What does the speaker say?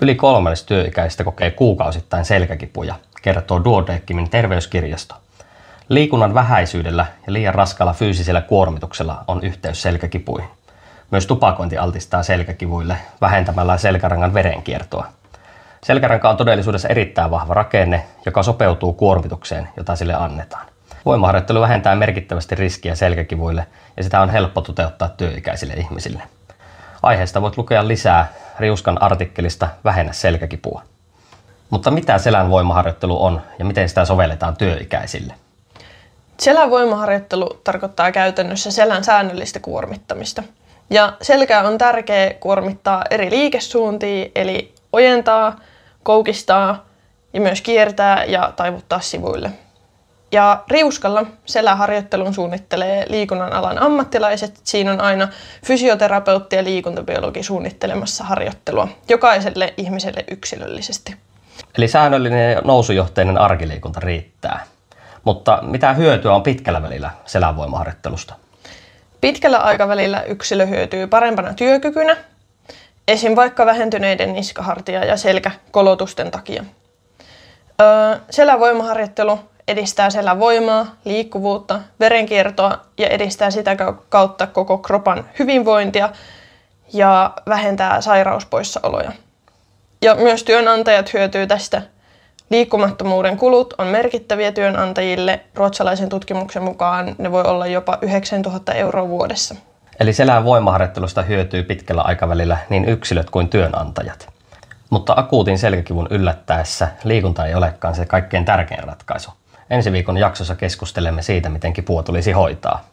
Yli kolmannes työikäisistä kokee kuukausittain selkäkipuja, kertoo Duodecimin terveyskirjasto. Liikunnan vähäisyydellä ja liian raskaalla fyysisellä kuormituksella on yhteys selkäkipuihin. Myös tupakointi altistaa selkäkivuille vähentämällä selkärangan verenkiertoa. Selkäranka on todellisuudessa erittäin vahva rakenne, joka sopeutuu kuormitukseen, jota sille annetaan. Voimaharjoittelu vähentää merkittävästi riskiä selkäkivuille ja sitä on helppo toteuttaa työikäisille ihmisille. Aiheesta voit lukea lisää Riuskan artikkelista Vähennä selkäkipua. Mutta mitä selän voimaharjoittelu on ja miten sitä sovelletaan työikäisille? Selän voimaharjoittelu tarkoittaa käytännössä selän säännöllistä kuormittamista. Ja selkää on tärkeää kuormittaa eri liikesuuntia, eli ojentaa, koukistaa ja myös kiertää ja taivuttaa sivuille. Ja Riuskalla seläharjoittelun suunnittelee liikunnan alan ammattilaiset. Siinä on aina fysioterapeutti ja liikuntabiologi suunnittelemassa harjoittelua jokaiselle ihmiselle yksilöllisesti. Eli säännöllinen ja nousujohteinen arkiliikunta riittää. Mutta mitä hyötyä on pitkällä välillä selän voimaharjoittelusta? Pitkällä aikavälillä yksilö hyötyy parempana työkykynä, esim. Vaikka vähentyneiden niskahartia- ja selkäkolotusten takia. Selän voimaharjoittelu edistää selän voimaa, liikkuvuutta, verenkiertoa ja edistää sitä kautta koko kropan hyvinvointia ja vähentää sairauspoissaoloja. Ja myös työnantajat hyötyy tästä. Liikkumattomuuden kulut on merkittäviä työnantajille. Ruotsalaisen tutkimuksen mukaan ne voi olla jopa 9 000 euroa vuodessa. Eli selän voimaharjoittelusta hyötyy pitkällä aikavälillä niin yksilöt kuin työnantajat. Mutta akuutin selkäkivun yllättäessä liikunta ei olekaan se kaikkein tärkein ratkaisu. Ensi viikon jaksossa keskustelemme siitä, miten kipua tulisi hoitaa.